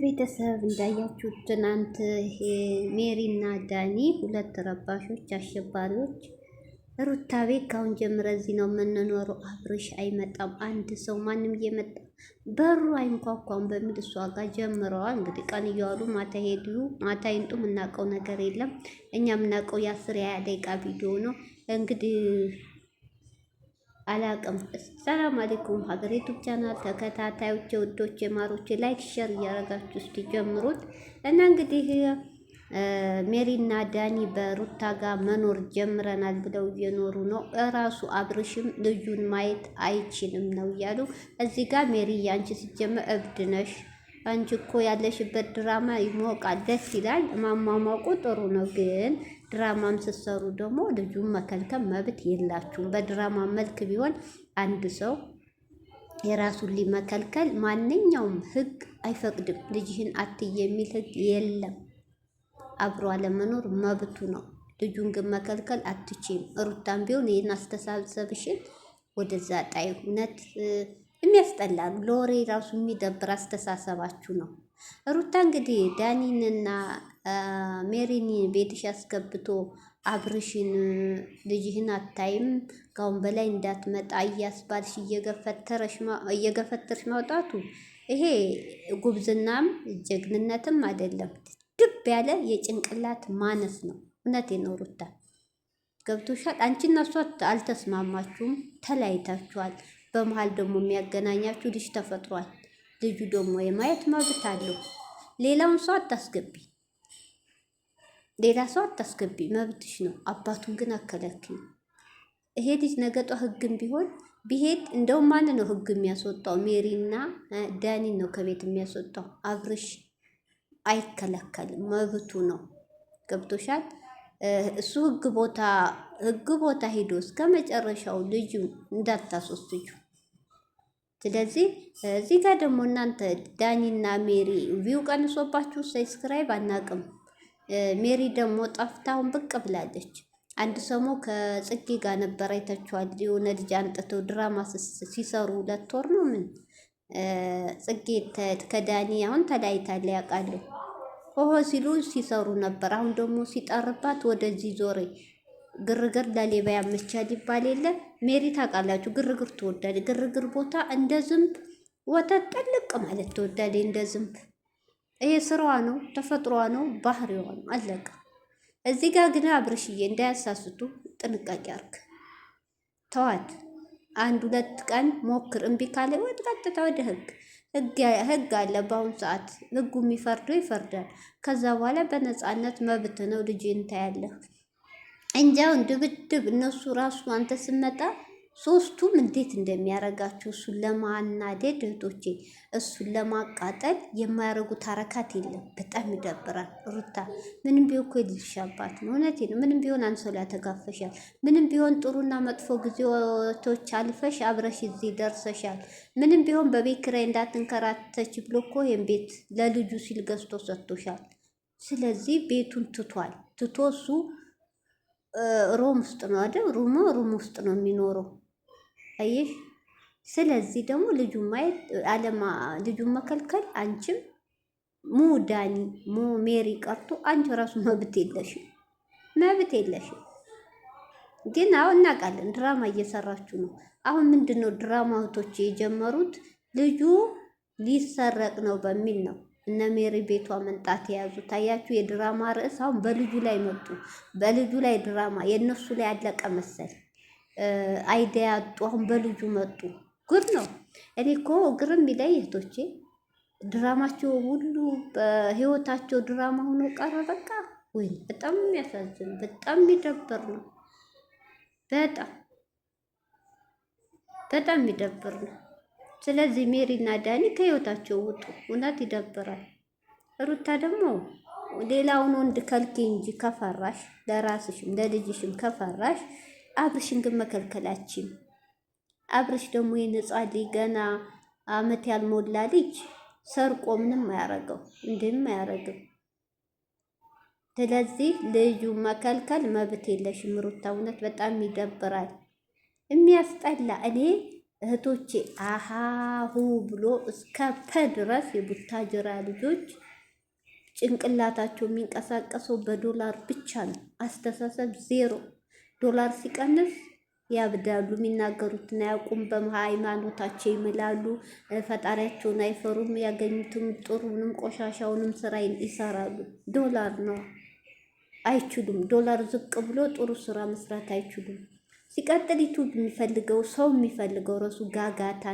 ቤተሰብ እንዳያችሁት ትናንት ሜሪና ዳኒ ሁለት ረባሾች አሸባሪዎች ሩታ ቤት ካሁን ጀምረ እዚህ ነው የምንኖረው፣ አብርሽ አይመጣም፣ አንድ ሰው ማንም እየመጣ በሩ አይንኳኳም በሚል እሷ ጋር ጀምረዋል። እንግዲህ ቀን እየዋሉ ማታ ሄዱ፣ ማታ ይንጡ፣ የምናውቀው ነገር የለም። እኛ የምናውቀው የ10-20 ደቂቃ ቪዲዮ ነው እንግዲህ አላቅም። ሰላም አለይኩም ሀገር ዩቲዩብ ቻናል ተከታታዮች ውዶች ማሮች ላይክ ሼር እያረጋችሁ እስቲ ጀምሩት እና እንግዲህ ሜሪና ዳኒ በሩታ ጋር መኖር ጀምረናል ብለው እየኖሩ ነው። እራሱ አብርሽም ልጁን ማየት አይችልም ነው እያሉ እዚህ ጋር ሜሪ አንቺ ሲጀመር እብድ ነሽ፣ አንቺ እኮ ያለሽበት ድራማ ይሞቃል፣ ደስ ይላል፣ ማማሟቁ ጥሩ ነው ግን ድራማም ስትሰሩ ደግሞ ልጁን መከልከል መብት የላችሁም። በድራማ መልክ ቢሆን አንድ ሰው የራሱን ሊመከልከል ማንኛውም ህግ አይፈቅድም። ልጅህን አትይ የሚል ህግ የለም። አብሮ አለመኖር መብቱ ነው። ልጁን ግን መከልከል አትችም። ሩታም ቢሆን ይህን አስተሳሰብሽን ወደዛ ጣይ። እውነት የሚያስጠላ ነው። ለወሬ ራሱ የሚደብር አስተሳሰባችሁ ነው። ሩታ እንግዲህ ዳኒንና ሜሪን ቤትሽ አስገብቶ አብርሽን ልጅህን አታይም ካሁን በላይ እንዳትመጣ እያስባልሽ እየገፈተርሽ ማውጣቱ ይሄ ጉብዝናም ጀግንነትም አይደለም። ድብ ያለ የጭንቅላት ማነስ ነው። እውነቴን ነው ሩታ ገብቶሻል። አንቺና እሷ አልተስማማችሁም፣ ተለያይታችኋል። በመሀል ደግሞ የሚያገናኛችሁ ልጅ ተፈጥሯል። ልጁ ደግሞ የማየት መብት አለው። ሌላውን ሰው አታስገቢ፣ ሌላ ሰው አታስገቢ፣ መብትሽ ነው። አባቱን ግን አከለክኝ። ይሄ ልጅ ነገጧ ህግም ቢሆን ቢሄድ እንደውም ማን ነው ህግ የሚያስወጣው? ሜሪና ዳኒን ነው ከቤት የሚያስወጣው። አብርሽ አይከለከልም፣ መብቱ ነው። ገብቶሻል። እሱ ህግ ቦታ ሄዶ እስከ መጨረሻው ልጁ እንዳታስወስጁ። ስለዚህ እዚህ ጋር ደግሞ እናንተ ዳኒና ሜሪ ቪው ቀንሶባችሁ ሰብስክራይብ አናቅም። ሜሪ ደግሞ ጠፍታውን ብቅ ብላለች። አንድ ሰሞ ከጽጌ ጋር ነበር አይታችኋል። የሆነ ልጅ አንጥተው ድራማ ሲሰሩ 2 ወር ነው ምን ጽጌ ከዳኒ አሁን ተለያይታለ ያውቃሉ። ሆሆ ሲሉ ሲሰሩ ነበር። አሁን ደግሞ ሲጠርባት ወደዚህ ዞሬ ግርግር ለሌባ ያመቻል ይባል የለ። ሜሪ ታውቃላችሁ፣ ግርግር ትወዳለች። ግርግር ቦታ እንደ ዝንብ ወተት ጠልቅ ማለት ትወዳለች፣ እንደ ዝንብ። ይሄ ስራዋ ነው፣ ተፈጥሯ ነው፣ ባህሪዋ ነው። አለቀ። እዚህ ጋር ግን አብርሽዬ እንዳያሳስቱ ጥንቃቄ አርግ። ተዋት፣ 1-2 ቀን ሞክር። እምቢ ካለ ወደ ቀጥታ ወደ ህግ አለ። በአሁኑ ሰዓት ህጉ የሚፈርደው ይፈርዳል። ከዛ በኋላ በነፃነት መብት ነው። ልጅን ታያለህ። እንጃውን ድብድብ እነሱ ራሱ አንተ ስመጣ ሶስቱም እንዴት እንደሚያረጋቸው እሱን ለማናደድ እህቶቼ፣ እሱን ለማቃጠል የማያረጉት አረካት የለም። በጣም ይደብራል። ሩታ ምንም ቢሆን እኮ የልጅሽ አባት ነው። እውነቴ ነው። ምንም ቢሆን አንሶላ ተጋፈሻል። ምንም ቢሆን ጥሩና መጥፎ ጊዜቶች አልፈሽ አብረሽ እዚህ ደርሰሻል። ምንም ቢሆን በቤት ኪራይ እንዳትንከራተች ብሎ እኮ ይሄን ቤት ለልጁ ሲል ገዝቶ ሰጥቶሻል። ስለዚህ ቤቱን ትቶ እሱ ሮም ውስጥ ነው አይደል? ሩም ውስጥ ነው የሚኖረው። አየሽ። ስለዚህ ደግሞ ልጁን ማየት ልጁን መከልከል አንቺም ዳኒ ሜሪ ቀርቶ አንቺ ራሱ መብት የለሽም። ግን አሁን እናውቃለን ድራማ እየሰራችሁ ነው። አሁን ምንድነው ድራማ እህቶች የጀመሩት? ልጁ ሊሰረቅ ነው በሚል ነው እነ ሜሪ ቤቷ መንጣት የያዙ። ታያችሁ፣ የድራማ ርዕስ አሁን በልጁ ላይ መጡ። በልጁ ላይ ድራማ የእነሱ ላይ አለቀ መሰል አይዲያ ያጡ። አሁን በልጁ መጡ። ጉድ ነው። እኔ እኮ ግርም የሚለኝ እህቶቼ ድራማቸው ሁሉ በህይወታቸው ድራማ ሆኖ ቀረ። በቃ ወይ በጣም የሚያሳዝን በጣም የሚደብር ነው። በጣም የሚደብር ነው። ስለዚህ ሜሪና ዳኒ ከህይወታቸው ውጡ። እውነት ይደብራል። ሩታ ደግሞ ሌላውን ወንድ ከልኪ እንጂ ከፈራሽ ለራስሽም ለልጅሽም ከፈራሽ አብርሽን ግን መከልከላችን። አብርሽ ደግሞ የነጻ ልጅ ገና አመት ያልሞላ ልጅ ሰርቆ ምንም አያረገው አያረግም። ስለዚህ ልጁ መከልከል መብት የለሽም ሩታ። እውነት በጣም ይደብራል፣ የሚያስጠላ። እኔ እህቶቼ አሃሁ ብሎ እስከ ፐ ድረስ የቡታጅራ ልጆች ጭንቅላታቸው የሚንቀሳቀሰው በዶላር ብቻ ነው። አስተሳሰብ ዜሮ። ዶላር ሲቀንስ ያብዳሉ። የሚናገሩትን አያውቁም። በሃይማኖታቸው ይምላሉ። ፈጣሪያቸውን አይፈሩም። ያገኙትም ጥሩንም ቆሻሻውንም ስራ ይሰራሉ። ዶላር ነው። አይችሉም። ዶላር ዝቅ ብሎ ጥሩ ስራ መስራት አይችሉም። ሲቀጥል ዩቱብ የሚፈልገው ሰው የሚፈልገው ረሱ ጋጋታ